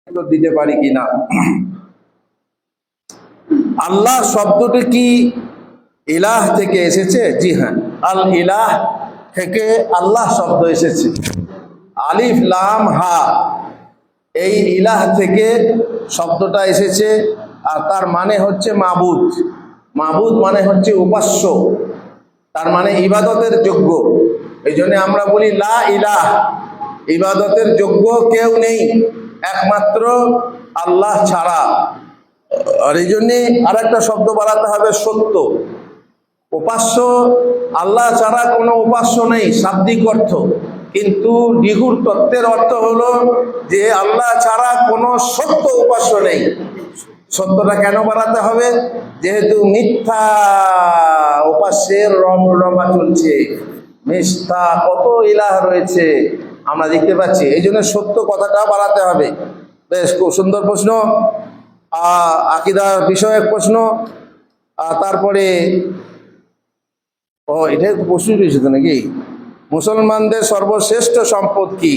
দিতে পারি কিনা। আল্লাহ শব্দটি কি ইলাহ থেকে এসেছে? জি হ্যাঁ, আল ইলাহ থেকে আল্লাহ শব্দ এসেছে। আলিফ লাম হা, এই ইলাহ থেকে শব্দটা এসেছে। আর তার মানে হচ্ছে মাবুদ। মাবুদ মানে হচ্ছে উপাস্য, তার মানে ইবাদতের যোগ্য। এই জন্য আমরা বলি লা ইলাহ, ইবাদতের যোগ্য কেউ নেই একমাত্র আল্লাহ ছাড়া। আর এই জন্যে আর একটা শব্দ বাড়াতে হবে, সত্য। উপাস্য আল্লাহ ছাড়া কোনো উপাস্য নেই, শাব্দিক অর্থ। কিন্তু নিগুড় তত্ত্বের অর্থ হলো যে আল্লাহ ছাড়া কোনো সত্য উপাস্য নেই। সত্যটা কেন বাড়াতে হবে? যেহেতু মিথ্যা উপাস্যের রমরমা চলছে, মিথ্যা কত ইলাহ রয়েছে আমরা দেখতে পাচ্ছি। এই জন্য সত্য কথাটা বাড়াতে হবে। বেশ, খুব সুন্দর প্রশ্ন, আকীদার বিষয়ক প্রশ্ন। তারপরে এটাই প্রশ্ন রয়েছে তো নাকি, মুসলমানদের সর্বশ্রেষ্ঠ সম্পদ কি?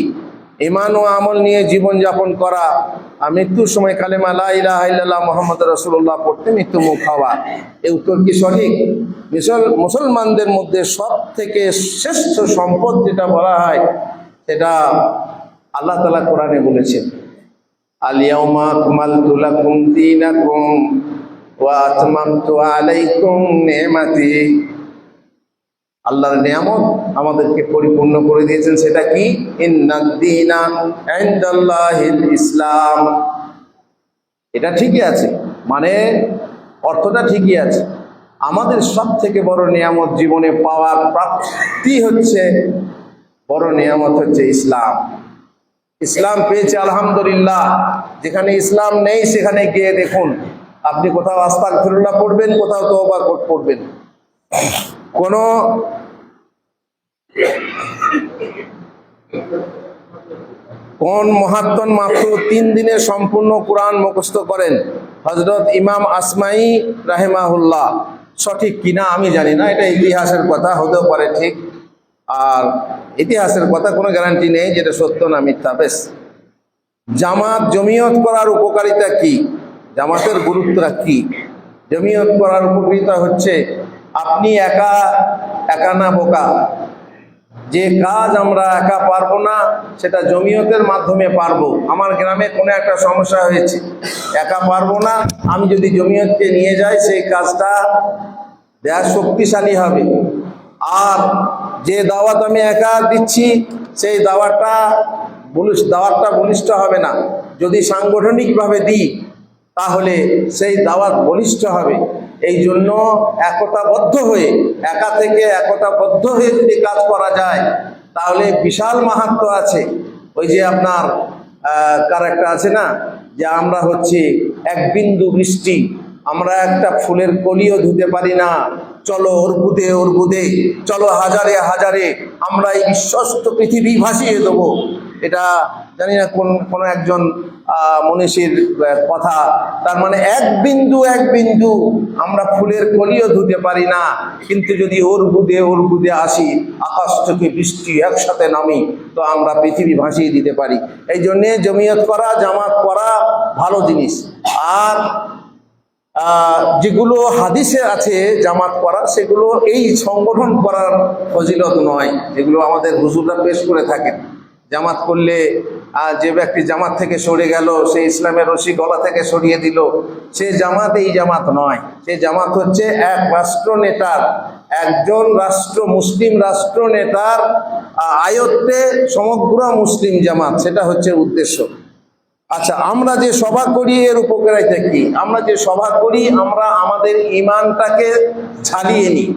ঈমান ও আমল নিয়ে জীবন যাপন করা, আর মৃত্যুর সময় কালেমা লা ইলাহা ইল্লাল্লাহ মুহাম্মাদুর রাসূলুল্লাহ পড়তে মৃত্যু মুখ হওয়া। এই উত্তর কি সঠিক? মুসলমানদের মধ্যে সব থেকে শ্রেষ্ঠ সম্পদ যেটা বলা হয় সেটা আল্লাহ তাআলা কোরআনে বলেছেন, আল ইয়াউমা আকমালতু লাকুম দীনাকুম ওয়া আতমামতু আলাইকুম নি'মাতি। আল্লাহর নিয়ামত আমাদেরকে পরিপূর্ণ করে দিয়েছেন। সেটা কি? ইন্নাদ-দীনা ইনদাল্লাহিল ইসলাম। এটা ঠিকই আছে, মানে অর্থটা ঠিকই আছে। আমাদের সব থেকে বড় নিয়ামত জীবনে পাওয়ার প্রাপ্তি হচ্ছে, বড় নিয়ামত হচ্ছে ইসলাম। ইসলাম পেয়েছে আলহামদুলিল্লাহ। যেখানে ইসলাম নেই সেখানে গিয়ে দেখুন, আপনি কোথাও আস্তাগফিরুল্লাহ পড়বেন, কোথাও তওবা পড়বেন। কোন মহাত্মন মাত্র 3 দিনে সম্পূর্ণ কোরআন মুখস্থ করেন? হযরত ইমাম আসমাই রাহিমাহুল্লাহ। সঠিক কিনা আমি জানি না, এটা ইতিহাসের কথা, হতেও পারে ঠিক। আর ইতিহাসের কথা কোনো গ্যারান্টি নেই যেটা সত্য না মিথ্যা। বেশ, জামাত জমিয়ত করার উপকারিতা কি? জামাতের গুরুত্বটা কি? জমিয়ত করার উপকারিতা হচ্ছে, আপনি একা একা না বোকা। যে কাজ আমরা একা পারবো না সেটা জমিয়তের মাধ্যমে পারবো। আমার গ্রামে কোনো একটা সমস্যা হয়েছে, একা পারবো না, আমি যদি জমিয়তকে নিয়ে যাই সেই কাজটা দেয়া শক্তিশালী হবে। আর যে দাওয়াত আমি একা দিচ্ছি সেই দাওয়াতটা বলিষ্ঠ হবে না। যদি সাংগঠনিকভাবে দিই তাহলে সেই দাওয়াত বলিষ্ঠ হবে। এই জন্য একতাবদ্ধ হয়ে, একা থেকে একতাবদ্ধ হয়ে যদি কাজ করা যায় তাহলে বিশাল মাহাত্ম্য আছে। ওই যে আপনার কার একটা আছে না, যে আমরা হচ্ছে এক বিন্দু বৃষ্টি, আমরা একটা ফুলের কলিও ধুতে পারি না, চলো অর্বুদে অর্বুদে, চলো হাজারে হাজারে আমরা এই বিশ্বস্ত পৃথিবী ভাসিয়ে দেবো। এটা জানি না কোন একজন মনীষীর কথা। তার মানে এক বিন্দু আমরা ফুলের কলিও ধুতে পারি না, কিন্তু যদি অর্বুদে আসি, আকাশ থেকে বৃষ্টি একসাথে নামি, তো আমরা পৃথিবী ভাসিয়ে দিতে পারি। এই জন্যে জমিয়ত করা, জামাত করা ভালো জিনিস। আর যেগুলো হাদিসে আছে জামাত করা, সেগুলো এই সংগঠন করার ফজিলত নয়, যেগুলো আমাদের হুজুররা পেশ করে থাকেন। জামাত করলে যে ব্যক্তি জামাত থেকে সরে গেল, সে ইসলামের রশি গলা থেকে সরিয়ে দিল, সে জামাত এই জামাত নয়। সে জামাত হচ্ছে এক রাষ্ট্র নেতার, একজন মুসলিম রাষ্ট্র নেতার আয়ত্তে সমগ্র মুসলিম জামাত, সেটা হচ্ছে উদ্দেশ্য। আচ্ছা, আমরা যে সভা করি এর উপকারিতা কি? আমরা যে সভা করি আমরা আমাদের ঈমানটাকে ঝালিয়ে নিই।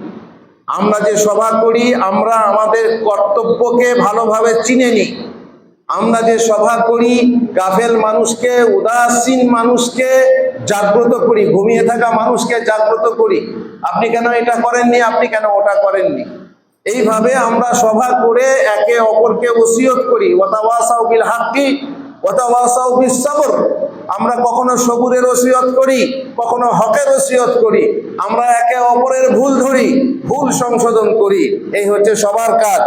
আমরা যে সভা করি আমরা আমাদের কর্তব্যকে ভালোভাবে চিনে নিই। আমরা যে সভা করি গাফেল মানুষকে, উদাসীন মানুষকে জাগ্রত করি, ঘুমিয়ে থাকা মানুষকে জাগ্রত করি। আপনি কেন এটা করেননি, আপনি কেন ওটা করেননি। এইভাবে আমরা সভা করে একে অপরকে ওসিয়ত করি। ওয়াতাওয়াসাউ বিল হাক্কি ওয়াতাওয়াসাউ বিস সবর। আমরা কখনো সবুরের ওসিয়ত করি, কখনো হকের ওসিয়ত করি। আমরা একে অপরের ভুল ধরি, ভুল সংশোধন করি। এই হচ্ছে সবার কাজ।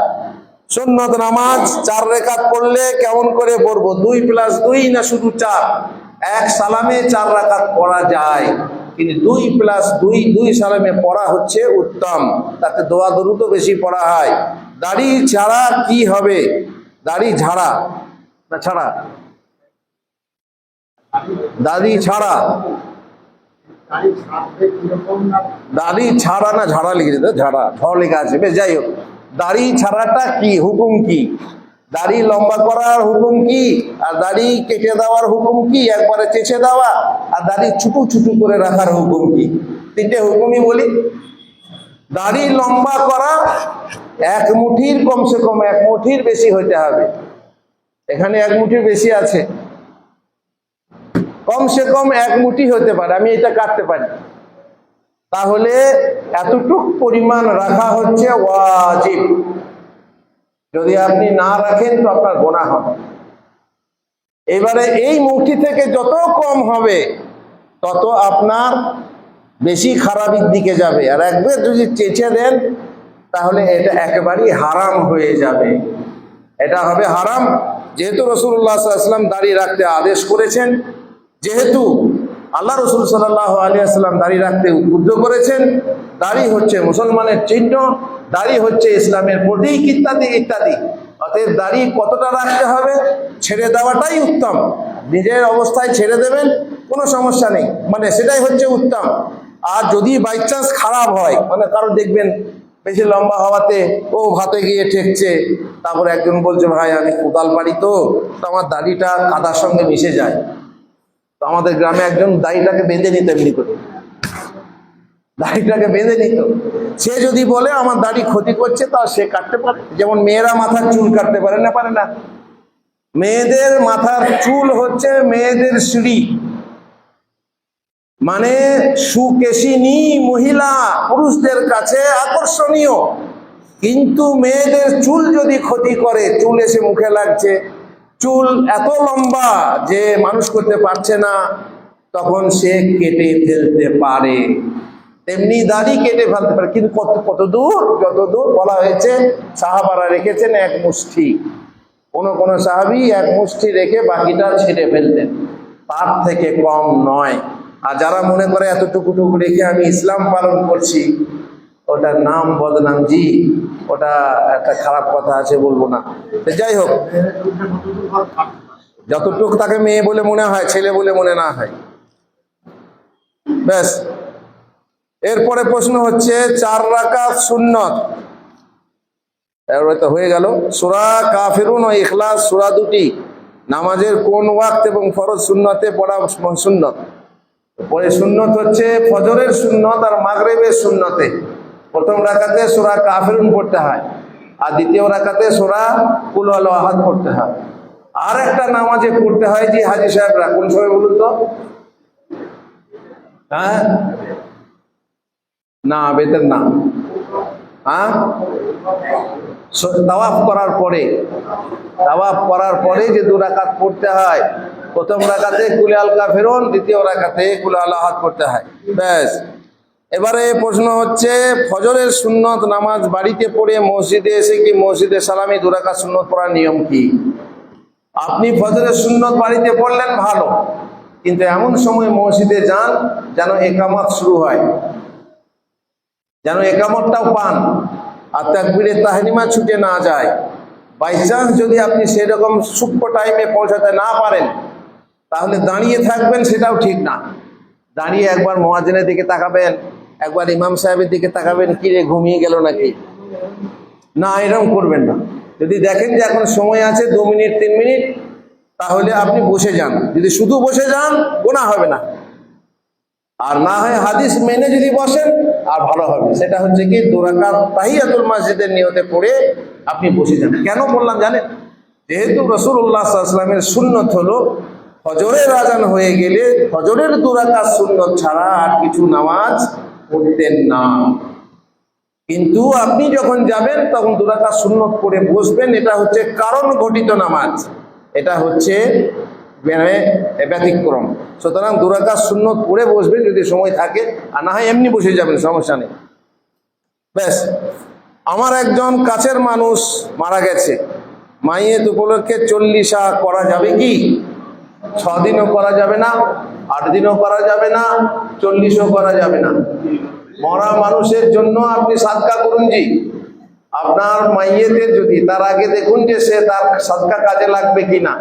সুন্নত নামাজ 4 রাকাত পড়লে কেমন করে পড়বো? 2 + 2 না শুধু 4? এক সালামে 4 রাকাত পড়া যায়, কিন্তু 2 + 2 2 সালামে পড়া হচ্ছে উত্তম। তাতে দোয়া দরুদও বেশি পড়া হয়। দাড়ি ছাড়া কি হবে? দাড়ি ঝাড়া না ছাড়া? দাড়ি ছাড়া, দাড়ি ছাড়া না ঝাড়া লিখেছে তো? ঝাড়া ঝড় লেখা আছে, বেশ যাই হোক। দাড়ি ছাড়াটা কি, হুকুম কি? দাড়ি লম্বা করার হুকুম কি, আর দাড়ি কেটে দেওয়ার হুকুম কি, একবারে চেঁচে দেওয়া, আর দাড়ি ছুটু ছুটু করে রাখার হুকুম কি? 3টে হুকুমই বলি। দাড়ি লম্বা করা 1 মুঠির, কমসে কম 1 মুঠির বেশি হতে হবে। এখানে 1 মুঠির বেশি আছে, কমসে কম 1 মুঠি হতে পারে, আমি এটা কাটতে পারি। তাহলে এতটুক পরিমাণ রাখা হচ্ছে ওয়াজিব। যদি আপনি না রাখেন তো আপনার গুনাহ হবে। এবারে এই মুঠি থেকে যত কম হবে তত আপনার বেশি খারাপের দিকে যাবে। আর একবার যদি চেঁচে দেন তাহলে এটা একেবারেই হারাম হয়ে যাবে, এটা হবে হারাম। যেহেতু রাসূলুল্লাহ সাল্লাল্লাহু আলাইহি ওয়াসাল্লাম দাড়ি রাখতে আদেশ করেছেন, যেহেতু আল্লাহ রাসূল সাল্লাল্লাহু আলাইহি ওয়াসাল্লাম দাড়ি রাখতে উদ্বুদ্ধ করেছেন, দাড়ি হচ্ছে মুসলমানের চিহ্ন, দাড়ি হচ্ছে ইসলামের প্রতীক, ইত্যাদি ইত্যাদি। অতএব দাড়ি কতটা রাখতে হবে, ছেড়ে দেওয়াটাই উত্তম। নিজের অবস্থায় ছেড়ে দেবেন, কোনো সমস্যা নেই, মানে সেটাই হচ্ছে উত্তম। আর যদি বাই চান্স খারাপ হয়, মানে কারো দেখবেন বেশি লম্বা হওয়াতে ও ভাতে গিয়ে ঠেকছে, তারপরে একজন বলছে ভাই আমি কোদাল পারি তো আমার দাড়িটা কাদার সঙ্গে মিশে যায়। তো আমাদের গ্রামে একজন দাড়িটাকে বেঁধে নিত, এমনি করে দাড়িটাকে বেঁধে নিত। সে যদি বলে আমার দাড়ি ক্ষতি করছে তা সে কাটতে পারে। যেমন মেয়েরা মাথার চুল কাটতে পারে না? পারে না? মেয়েদের মাথার চুল হচ্ছে মেয়েদের সিঁড়ি, মানে সুকেশিনী মহিলা পুরুষদের কাছে আকর্ষণীয়। কিন্তু মেয়েদের চুল যদি ক্ষতি করে, চুল এসে মুখে লাগছে, চুল এত লম্বা যে মানুষ করতে পারছে না, তখন সে কেটে ফেলতে পারে। তেমনি দাড়ি কেটে ফেলতে পারে, কিন্তু কত দূর? যতদূর বলা হয়েছে সাহাবারা রেখেছেন 1 মুষ্টি। কোন কোন সাহাবী 1 মুষ্টি রেখে বাকিটা ছেড়ে ফেলতেন, তার থেকে কম নয়। আর যারা মনে করে এতটুকুটুকু রেখে আমি ইসলাম পালন করছি, ওটার নাম বদনাম জি, ওটা একটা খারাপ কথা আছে, বলবো না। যাই হোক, যতটুকু তাকে মেয়ে বলে মনে হয়, ছেলে বলে মনে না হয়, ব্যাস। এরপরে প্রশ্ন হচ্ছে 4 রাকাত সুন্নত, তো হয়ে গেল। সূরা কাফিরুন ও ইখলাস সূরা দুটি নামাজের কোন ওয়াক্ত এবং ফরজ সুন্নতে পড়া সুন্নত? পরে সুন্নত হচ্ছে ফজরের সুন্নত আর মাগরিবের সুন্নতে। প্রথম রাকাতে সূরা কাফিরুন পড়তে হয়, আর দ্বিতীয় রাকাতে সূরা কুল আল্লাহু আহাদ পড়তে হয়। আর একটা নামাজে পড়তে হয়, যে হাজী সাহেবরা কোন সময় বলুন তো? হ্যাঁ না, বেতের না, হ্যাঁ তাওয়াফ করার পরে, তাওয়াফ করার পরে যে 2 রাকাত পড়তে হয়। প্রথম রাকাতে কুল আল কাফিরুন, দ্বিতীয় রাকাতে কুল আল আহাদ পড়তে হয়, ব্যাস। এবারে প্রশ্ন হচ্ছে ফজরের সুন্নত নামাজ বাড়িতে পড়ে মসজিদে এসে কি মসজিদে সালামি 2 রাকাত সুন্নত পড়ার নিয়ম কি? আপনি ফজরের সুন্নত বাড়িতে পড়লেন ভালো, কিন্তু এমন সময় মসজিদে যান যেন একামত শুরু হয়, যেন একামতটাও পান, আর তাকবীরে তাহরিমা ছুটে না যায়। বাই চান্স যদি আপনি সেরকম সূক্ষ্ম টাইমে পৌঁছাতে না পারেন, তাহলে দাঁড়িয়ে থাকবেন, সেটাও ঠিক না। দাঁড়িয়ে একবার মুয়াজ্জিনের দিকে তাকাবেন, একবার ইমাম সাহেবের দিকে তাকাবেন, কি রে ঘুমিয়ে গেল নাকি, না এরকম করবেন না। যদি দেখেন যে এখন সময় আছে 2 মিনিট 3 মিনিট, তাহলে আপনি বসে যান। যদি শুধু বসে যান গুনাহ হবে না, আর না হয় হাদিস মেনে যদি বসেন আর ভালো হবে। সেটা হচ্ছে কি 2 রাকাত তাহিয়াতুল মসজিদের নিয়তে পড়ে আপনি বসে যান। কেন বললাম জানেন? যেহেতু রাসূলুল্লাহ সাল্লাল্লাহু আলাইহি ওয়াসাল্লামের সুন্নত হলো ফজরের আজান হয়ে গেলে ফজরের 2 রাকাত সুন্নত ছাড়া আর কিছু নামাজ পড়তেন না। কিন্তু আপনি যখন যাবেন তখন 2 রাকাত সুন্নত পড়ে বসবেন, এটা হচ্ছে কারণ ঘটিত নামাজ, এটা হচ্ছে ব্যতিক্রম। সুতরাং 2 রাকাত সুন্নত পড়ে বসবেন যদি সময় থাকে, আর না হয় এমনি বসে যাবেন, সমস্যা নেই, ব্যাস। আমার একজন কাছের মানুষ মারা গেছে, মাইয়েত উপলক্ষে 40 করা যাবে কি? 6 দিনও করা যাবে না, 8 দিনও করা যাবে না, 40ও করা যাবে না। মরা মানুষের জন্য আপনি সাদকা করুন জি। আপনার মাইয়েতের যদি তার আগে দেখুন যে সে তার সাদকা কাজে লাগবে কিনা।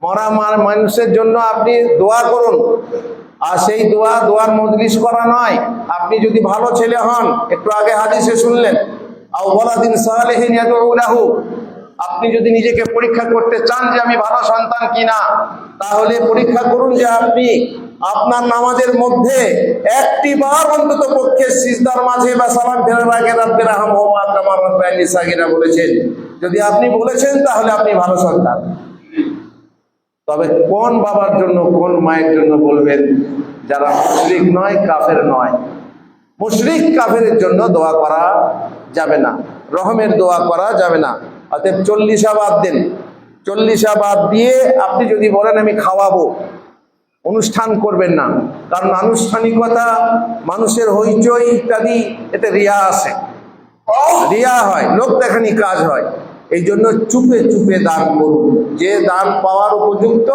মরা মানুষের জন্য আপনি দোয়া করুন, আর সেই দোয়ার মজলিস করা নয়। আপনি যদি ভালো ছেলে হন, একটু আগে হাদিসে শুনলেন, আও ওয়ালাদিন সালিহিন ইয়াদউ লাহু, আপনি যদি নিজেকে পরীক্ষা করতে চান যে আমি ভালো সন্তান কিনা, তাহলে পরীক্ষা করুন যে আপনি আপনার নামাজের মধ্যে একটি বার অন্তত পক্ষে সিজদার মাঝে বা সালাম ফেরার আগে রাব্বির রাহমহুমা কামা রাব্বায়ানি সাগীরা বলেছেন। যদি আপনি বলেছেন তাহলে আপনি ভালো সন্তান। তবে কোন বাবার জন্য, কোন মায়ের জন্য বলবেন? যারা মুশরিক নয়, কাফের নয়। মুশরিক কাফেরের জন্য দোয়া করা যাবে না, রহমের দোয়া করা যাবে না। অতএব 40 বাদ দেন। 40 বাদ দিয়ে আপনি যদি বলেন আমি খাওয়াবো, অনুষ্ঠান করবেন না। কারণ আনুষ্ঠানিকতা, মানুষের হইচই ইত্যাদি, এতে রিয়া আসে, রিয়া হয়, লোক দেখানি কাজ হয়। এই জন্য চুপে চুপে দান করুন। যে দান পাওয়ার উপযুক্ত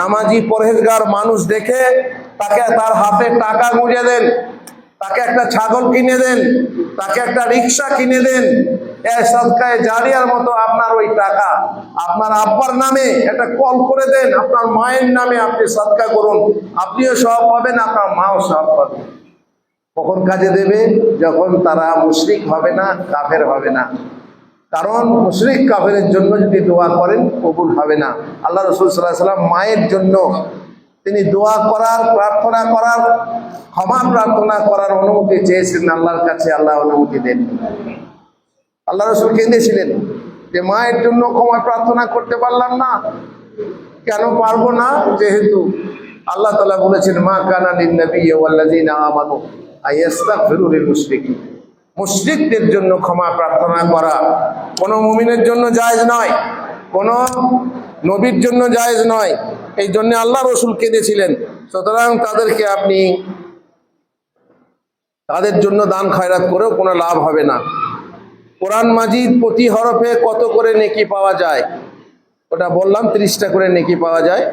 নামাজি পরহেজগার মানুষ দেখে তাকে তার হাতে টাকা গুঁজে দেন, তাকে একটা ছাগল কিনে দেন, তাকে একটা রিক্সা কিনে দেন। এই সাদকায়ে জারিয়ার মতো আপনার ওই টাকা আপনার আব্বার নামে একটা কল করে দেন, আপনার মায়ের নামে আপনি সাদকা করুন। আপনিও সওয়াব পাবেন, আপনার মাও সওয়াব পাবেন। কখন কাজে দেবে? যখন তারা মুশরিক হবে না, কাফের হবে না। কারণ মুশরিক কাফেরের জন্য যদি দোয়া করেন কবুল হবে না। আল্লাহ রাসূল সাল্লাল্লাহু আলাইহি ওয়াসাল্লাম মায়ের জন্য তিনি দোয়া করার, প্রার্থনা করার, ক্ষমা প্রার্থনা করার অনুমতি চেয়েছিলেন আল্লাহর কাছে, আল্লাহ অনুমতি দেন। আল্লাহ রাসূল কেঁদেছিলেন যে মায়ের জন্য ক্ষমা প্রার্থনা করতে পারলাম না। কেন পারবো না? যেহেতু আল্লাহ তাআলা বলেছেন মা কানা লিন-নাবিয়্যি ওয়াল্লাযীনা আমানু আইয়াস্তাগফিরু লিল-মুশরিকিন। মুশরিকদের জন্য ক্ষমা প্রার্থনা করা কোন মুমিনের জন্য জায়েজ নয়, কোন নবীর জন্য জায়েজ নয়। এই জন্য আল্লাহ রাসূল কেঁদেছিলেন। সুতরাং তাদেরকে আপনি, তাদের জন্য দান খয়রাত করেও কোনো লাভ হবে না। কোরআন মাজিদ প্রতি হরফে কত করে নেকি পাওয়া যায়? ওটা বললাম, 30টা করে নেকি পাওয়া যায়।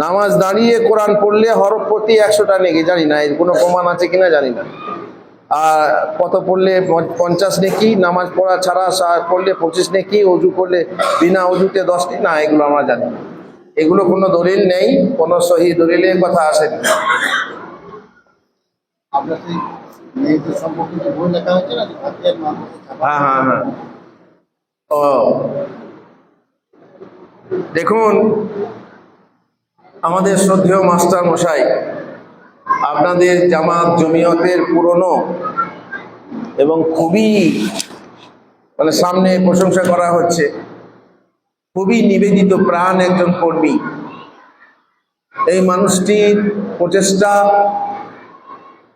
নামাজ দাঁড়িয়ে কোরআন পড়লে হরফ প্রতি 100টা নেকি, জানি না, এর কোনো প্রমাণ আছে কিনা জানি না। আর কত পড়লে 50 নেকি, নামাজ পড়া ছাড়া পড়লে 25 নেকি, অজু করলে বিনা অজুতে 10টি, না এগুলো আমরা জানি না। এগুলো কোনো দলিল নেই, কোনো সহি দলিলের কথা আসেনি। হ্যাঁ হ্যাঁ হ্যাঁ। ও দেখুন, আমাদের শ্রদ্ধেয় মাস্টার মশাই, আপনাদের জামাত জমিয়তের পুরনো এবং খুবই সামনে প্রশংসা করা হচ্ছে, খুবই নিবেদিত প্রাণ একজন কর্মী। এই মানুষটির প্রচেষ্টা,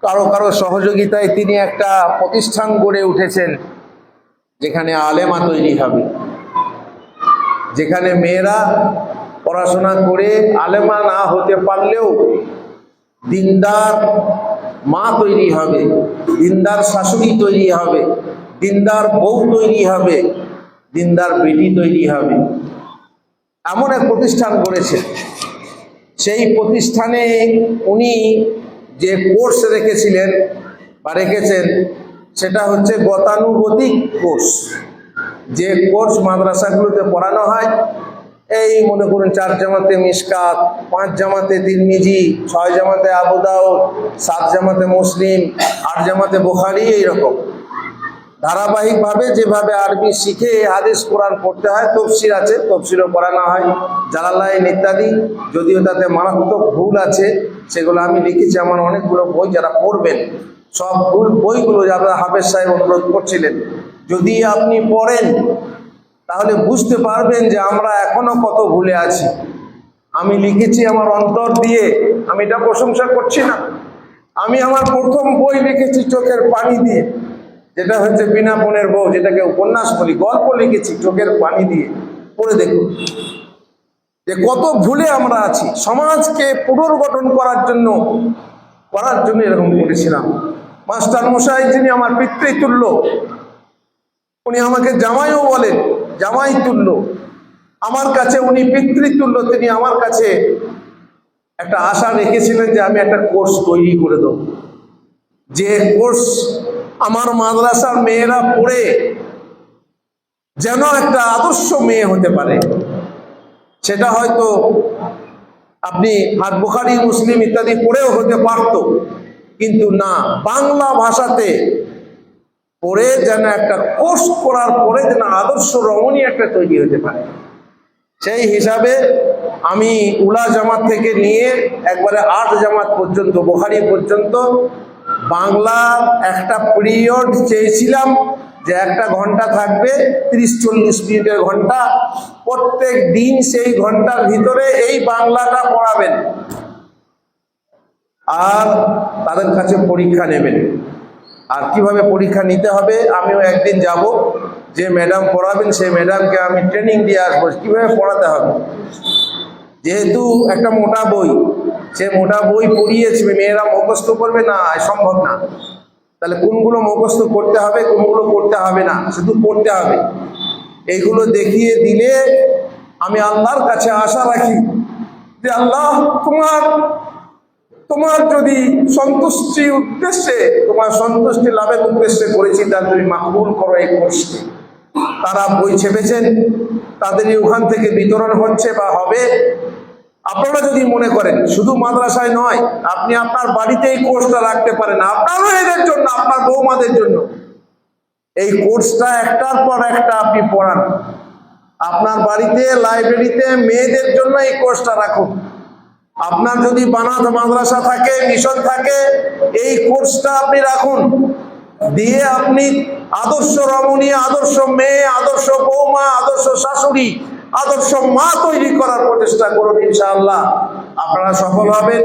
কারো কারো সহযোগিতায় তিনি একটা প্রতিষ্ঠান গড়ে উঠেছেন, যেখানে আলেমা তৈরি হবে, যেখানে মেয়েরা পড়াশোনা করে আলেমা না হতে পারলেও দিনদার মা তৈরি হবে, দিনদার শাশুড়ি তৈরি হবে, দিনদার বউ তৈরি হবে, দিনদার বেটি তৈরি হবে। এমন এক প্রতিষ্ঠান করেছেন। সেই প্রতিষ্ঠানে উনি যে কোর্স রেখেছিলেন বা রেখেছেন, সেটা হচ্ছে গতানুগতিক কোর্স। যে কোর্স মাদ্রাসাগুলোতে পড়ানো হয়, এই মনে করুন 4 জামাতে মিশকাত, 5 জামাতে তিরমিজি, 6 জামাতে আবু দাউদ, 7 জামাতে মুসলিম, 8 জামাতে বুখারী, এইরকম ধারাবাহিকভাবে যেভাবে আরবি শিখে হাদিস কোরআন পড়তে হয়, তফসির আছে, তফসিরও পড়ানো হয়, জালালাইন ইত্যাদি। যদিও তাতে মারাত্মক ভুল আছে, সেগুলো আমি লিখেছি আমার অনেকগুলো বই। যারা পড়বেন সব বইগুলো, যারা হাফেজ সাহেব অনুরোধ করছিলেন, যদি আপনি পড়েন তাহলে বুঝতে পারবেন যে আমরা এখনো কত ভুলে আছি। আমি লিখেছি আমার অন্তর দিয়ে, আমি এটা প্রশংসা করছি না। আমি আমার প্রথম বই লিখেছি চোখের পানি দিয়ে, যেটা হচ্ছে বিনা বোনের বউ, যেটাকে উপন্যাস বলি, গল্প লিখেছি চোখের পানি দিয়ে। পড়ে দেখুন যে কত ভুলে আমরা আছি। সমাজকে পুনর্গঠন করার জন্য এরকম করেছিলাম। মাস্টার মশাই যিনি আমার পিতৃতুল্য, উনি আমাকে জামাইও বলেন, জামাই তুল্য, আমার কাছে উনি পিতৃতুল্য। তিনি আমার কাছে একটা আশা রেখেছিলেন যে আমি একটা কোর্স তৈরি করে দেব, যে কোর্স আমার মাদ্রাসার মেয়েরা পড়ে যেন একটা আদর্শ মেয়ে হতে পারে। সেটা হয়তো আপনি বুখারী, মুসলিম ইত্যাদি পড়েও হতে পারত, কিন্তু না, বাংলা ভাষাতে পড়ে যেন একটা কোর্স করার পরে যেন আদর্শ রমণী একটা তৈরি হতে পারে। সেই হিসাবে আমি উলা জামাত থেকে নিয়ে একবারে 8 জামাত পর্যন্ত, বুখারী পর্যন্ত বাংলার একটা পিরিয়ড চেয়েছিলাম যে 1 ঘন্টা থাকবে, 30-40 মিনিটের ঘন্টা, প্রত্যেক দিন সেই ঘন্টার ভিতরে এই বাংলাটা পড়াবেন আর তাদের কাছে পরীক্ষা নেবেন। আর কিভাবে পরীক্ষা নিতে হবে আমিও একদিন যাব, যে ম্যাডাম পড়াবেন সেই ম্যাডামকে আমি ট্রেনিং দিয়ে আসবো কিভাবে পড়াতে হবে। যেহেতু একটা মোটা বই, সে মোটা বই পড়িয়েছে, মেয়েরা মুখস্থ করবে না, সম্ভব না। তাহলে কোনগুলো মুখস্থ করতে হবে, কোনগুলো করতে হবে না, শুধু পড়তে হবে। এইগুলো দেখিয়ে দিলে আমি আল্লাহর কাছে আশা রাখি যে আল্লাহ তোমার যদি সন্তুষ্টির উদ্দেশ্যে, তোমার সন্তুষ্টি লাভের উদ্দেশ্যে করেছি, তার তুমি মাকবুল করো এই কোর্সকে। তারা বই ছেপেছেন, তাদেরই ওখান থেকে বিতরণ হচ্ছে বা হবে। আপনারা যদি মনে করেন শুধু মাদ্রাসায় নয়, আপনি আপনার বাড়িতে এই কোর্সটা রাখতে পারেন, আপনার মেয়েদের জন্য, আপনার বৌমাদের জন্য এই কোর্সটা একটার পর একটা আপনি পড়ান। আপনার বাড়িতে, লাইব্রেরিতে মেয়েদের জন্য এই কোর্সটা রাখুন। আপনার যদি বানাত মাদ্রাসা থাকে, মিশন থাকে, এই কোর্সটা আপনি রাখুন, দিয়ে আপনি আদর্শ রমণী, আদর্শ মেয়ে, আদর্শ বৌমা, আদর্শ শাশুড়ি, আদর্শ মা তৈরি করার প্রচেষ্টা করুন। ইনশাআল্লাহ আপনারা সফল হবেন।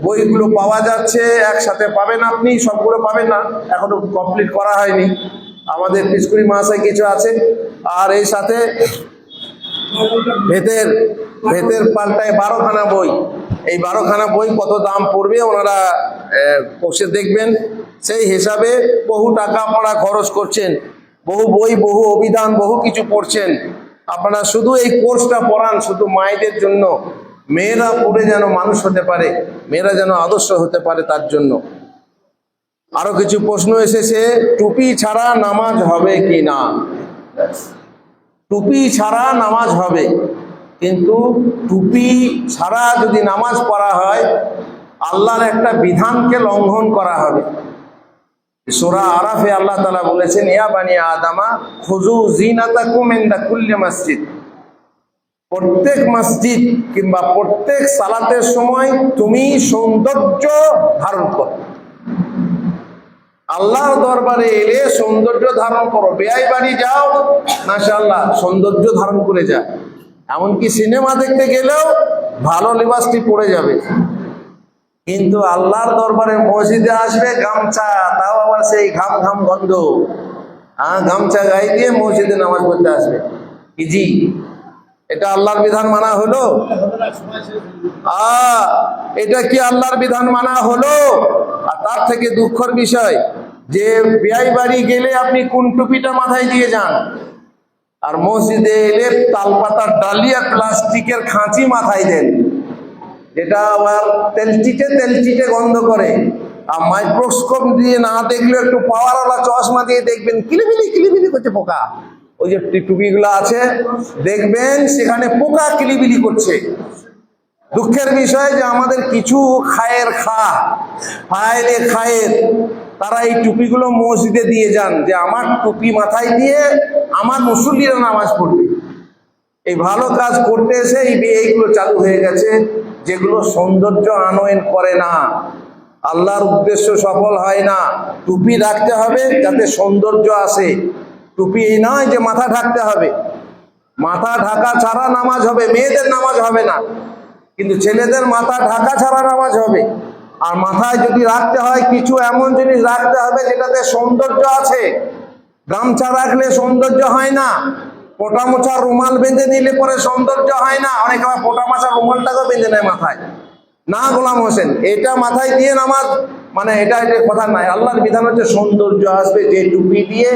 বইগুলো পাওয়া যাচ্ছে, একসাথে পাবেন, আপনি সবগুলো পাবেন না, এখনো কমপ্লিট করা হয়নি। আমাদের পিসকুড়ি মাসায় কিছু আছে, আর এই সাথে ভেতের পাল্টায় 12খানা বই। এই 12খানা বই কত দাম পড়বে ওনারা বসে দেখবেন। সেই হিসাবে বহু টাকা আপনারা খরচ করছেন, বহু বই, বহু অভিধান, বহু কিছু পড়ছেন। আপনারা শুধু এই কোর্সটা পড়ান, শুধু মায়েদের জন্য, মেয়েরা পড়ে যেন মানুষ হতে পারে, মেয়েরা যেন আদর্শ হতে পারে, তার জন্য। আরো কিছু প্রশ্ন এসেছে, টুপি ছাড়া নামাজ হবে কি না? টুপি ছাড়া নামাজ হবে, কিন্তু টুপি ছাড়া যদি নামাজ পড়া হয় আল্লাহর একটা বিধানকে লঙ্ঘন করা হবে। সূরা আরাফে আল্লাহ তাআলা বলেছেন, ইয়া বানি আদামা খুযু জিনাতাকুম ইনদা কুল্লি মসজিদ। প্রত্যেক মসজিদ কিংবা প্রত্যেক সালাতের সময় তুমি সৌন্দর্য ধারণ করো। আল্লাহর দরবারে এলে সৌন্দর্য ধারণ করো। বেয়াই বাড়ি যাও, মাশাআল্লাহ সৌন্দর্য ধারণ করে যা। এমনকি সিনেমা দেখতে গেলেও ভালো লিবাসটি পরে যাবে। কিন্তু আল্লাহর দরবারে মসজিদে আসবে গামছা, তাও আবার সেই ঘাম ঘাম গন্ধ, গামছা গায়ে দিয়ে মসজিদে নামাজ পড়তে আসবে। জি, এটা আল্লাহর বিধান মানা হলো? এটা কি আল্লাহর বিধান মানা হলো? আর তার থেকে দুঃখের বিষয় যে বিয়াই বাড়ি গেলে আপনি কোন টুপিটা মাথায় দিয়ে যান, আর মসজিদে এলে তালপাতার ডালিয়া প্লাস্টিকের খাঁচি মাথায় দেন, যেটা আবার তেলচিটে গন্ধ করে। আর মাইক্রোস্কোপ দিয়ে না দেখলে একটু পাওয়ারওয়ালা চশমা দিয়ে দেখবেন কিলিবিলি করছে পোকা। ওই যে টুপিগুলো আছে দেখবেন সেখানে পোকা কিলিবিলি করছে। দুঃখের বিষয় যে আমাদের কিছু খায়ের তারা এই টুপিগুলো মসজিদে দিয়ে যান, যে আমার টুপি মাথায় দিয়ে আমার মুসল্লিরা নামাজ পড়বে। এই ভালো কাজ করতে এসে এইগুলো চালু হয়ে গেছে, যেগুলো সৌন্দর্য আনয়ন করে না, আল্লাহর উদ্দেশ্য সফল হয় না। টুপি রাখতে হবে যাতে সৌন্দর্য আসে। টুপি এই নয় যে মাথা ঢাকতে হবে, মাথা ঢাকা ছাড়া নামাজ হবে, মেয়েদের নামাজ হবে না, কিন্তু ছেলেদের মাথা ঢাকা ছাড়া নামাজ হবে। আর মাথায় যদি রাখতে হয় কিছু এমন জিনিস রাখতে হবে যেটাতে সৌন্দর্য আছে। গামছা রাখলে সৌন্দর্য হয় না, পোটা মোছা রুমাল বেঁধে নিলে পরে সৌন্দর্য হয় না। অনেক আবার পোটা মোছা রুমালটাকেও বেঁধে নেয় মাথায়। না গোলাম হোসেন, এটা মাথায় দিয়ে নামাজ মানে এটা কথা নাই। আল্লাহর বিধান হচ্ছে সৌন্দর্য আসবে যে টুপি দিয়ে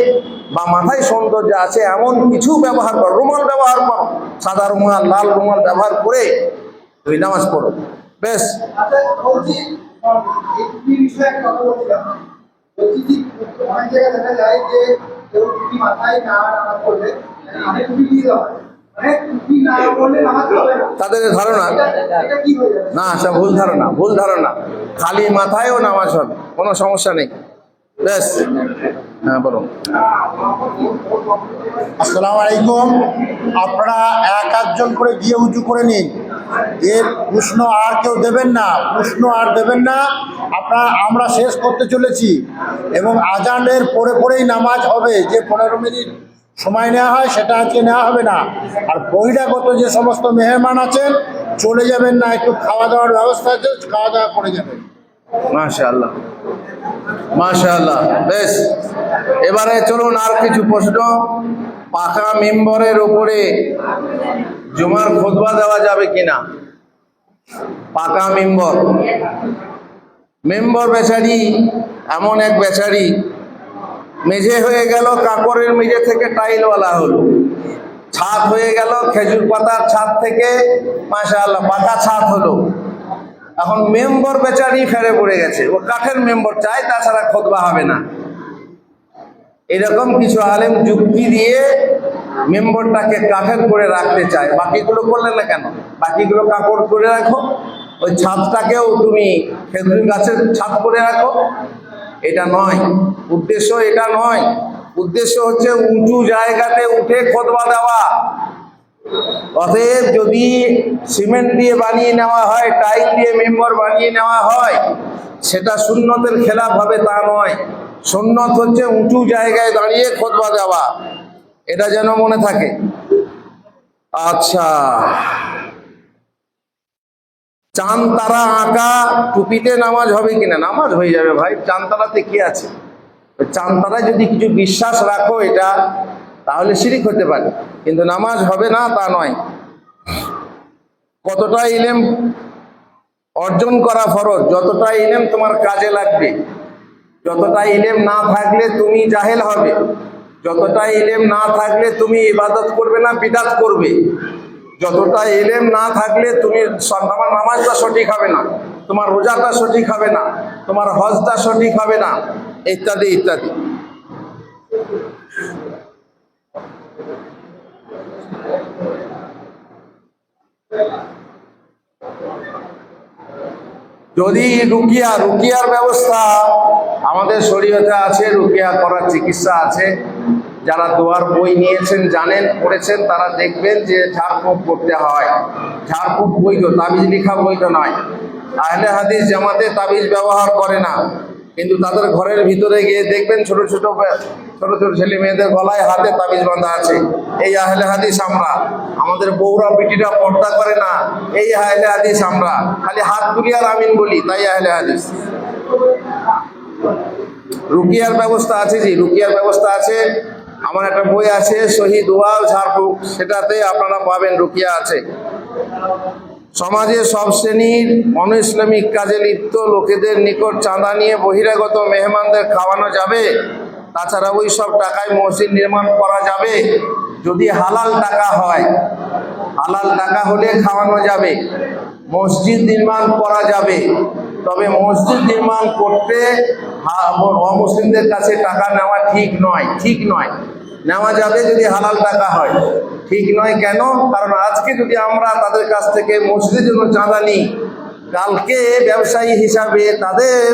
বা মাথায় সৌন্দর্য আছে এমন কিছু ব্যবহার করো, রুমাল ব্যবহার করো, সাদা রুমাল লাল রুমাল ব্যবহার করে তুমি নামাজ পড়ো বেশ। তাদের ধারণা না, সে ভুল ধারণা, ভুল ধারণা। খালি মাথায়ও নামাজ হবে, কোনো সমস্যা নেই বেশ। হ্যাঁ বলুন। আসসালামু আলাইকুম। আপনারা এক একজন করে গিয়ে উঁচু করে নিন, এর প্রশ্ন আর কেউ দেবেন না, প্রশ্ন আর দেবেন না। আমরা শেষ করতে চলেছি এবং আজানের পরে পরেই নামাজ হবে। যে 15 মিনিট সময় নেওয়া হয় সেটা আজকে নেওয়া হবে না। আর বহিরাগত যে সমস্ত মেহমান আছেন চলে যাবেন না, একটু খাওয়া দাওয়ার ব্যবস্থা আছে, খাওয়া দাওয়া করে যাবেন। মাশাআল্লাহ মাশাআল্লাহ বেশ। এবারে চলুন আর কিছু প্রশ্ন। পাকা মেম্বরের উপরে জুমার খুতবা দেওয়া যাবে কিনা? পাকা মেম্বর, মেম্বর বেচারি এমন এক বেচারি, মেঝে হয়ে গেল কাপড়ের মেঝে থেকে টাইলওয়ালা হলো, ছাদ হয়ে গেল খেজুর পাতার ছাদ থেকে মাশাআল্লাহ পাকা ছাদ হলো। এখন মেম্বর বেচারি ফেরে পড়ে গেছে, ও কাঠের মেম্বর চাই, তাছাড়া খুতবা হবে না। এরকম কিছু আলেম যুক্তি দিয়ে মেম্বরটাকে কাঠের করে রাখতে চায়। বাকিগুলো করলে না কেন? বাকিগুলো কাপড় করে রাখো, ওই ছাদটাকেও তুমি খেজুর গাছের ছাদ করে রাখো। এটা নয় উদ্দেশ্য, এটা নয় উদ্দেশ্য। হচ্ছে উঁচু জায়গাতে উঠে খুতবা দেওয়া। অতএব যদি সিমেন্ট দিয়ে বানিয়ে নেওয়া হয়, টাইল দিয়ে মেম্বর বানিয়ে নেওয়া হয়, সেটা সুন্নতের খেলাফ হবে তা নয়। সুন্নত হচ্ছে উঁচু জায়গায় দাঁড়িয়ে খুতবা দেওয়া, এটা যেন মনে থাকে। আচ্ছা, চাঁদ তারা আঁকা টুপিতে নামাজ হবে কিনা? নামাজ হয়ে যাবে ভাই, চাঁদ তারাতে কি আছে? চাঁদ তারায় যদি কিছু বিশ্বাস রাখো এটা, তাহলে শিরিক হতে পারে, কিন্তু নামাজ হবে না তা নয়। কতটা ইলম অর্জন করা ফরজ, যতটা ইলম তোমার কাজে লাগবে। যতটা ইলম না থাকলে তুমি জাহেল হবে, যতটা ইলম না থাকলে তুমি ইবাদত করবে না, বিদাত করবে। যতটা ইলম না থাকলে তুমি তোমার নামাজটা সঠিক হবে না, তোমার রোজাটা সঠিক হবে না, তোমার হজটা সঠিক হবে না, ইত্যাদি ইত্যাদি। যদি রুকিয়ার ব্যবস্থা আমাদের শরীয়তে আছে, রুকিয়া করার চিকিৎসা আছে। যারা দোয়ার বই নিয়েছেন জানেন, পড়েছেন, তারা দেখবেন যে ঝাড়ফুঁক করতে হয়। ঝাড়ফুঁক বৈধ, তাবিজ লেখা বৈধ নয়। আহলে হাদিস জামাতে তাবিজ ব্যবহার করে না, কিন্তু তাদের ঘরের ভিতরে গিয়ে দেখবেন ছোট ছোট ছেলে মেয়েদের গলায় হাতে তাবিজ বাঁধা আছে। এই আহলে হাদিস আমরা। আমাদের বউরা বিটিরা পর্দা করে না, এই আহলে হাদিস আমরা। খালি হাত তুলি আর আমিন বলি, তাই আহলে হাদিস। রুকিয়ার ব্যবস্থা আছে, জি রুকিয়ার ব্যবস্থা আছে। আমার একটা বই আছে শহীদ ওয়া ঝাড়ফুঁক, সেটাতে আপনারা পাবেন রুকিয়া আছে। সমাজে সব শ্রেণীর অন ইসলামিক কাজে লিপ্ত লোকেদের নিকট চাঁদা নিয়ে বহিরাগত মেহমানদের খাওয়ানো যাবে। তাছাড়া ওই সব টাকায় মসজিদ নির্মাণ করা যাবে, যদি হালাল টাকা হয়। হালাল টাকা হলে খাওয়ানো যাবে, মসজিদ নির্মাণ করা যাবে। তবে মসজিদ নির্মাণ করতে অমুসলিমদের কাছে টাকা নেওয়া ঠিক নয়, ঠিক নয়। নেওয়া যাবে যদি হালাল টাকা হয়, ঠিক নয়। কেন? কারণ আজকে যদি আমরা তাদের কাছ থেকে মসজিদের জন্য চাঁদা নিই, কালকে ব্যবসায়ী হিসাবে তাদের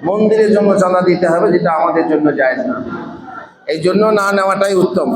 মন্দিরের জন্য চাঁদা দিতে হবে, যেটা আমাদের জন্য জায়েজ না। এই জন্য না নেওয়াটাই উত্তম।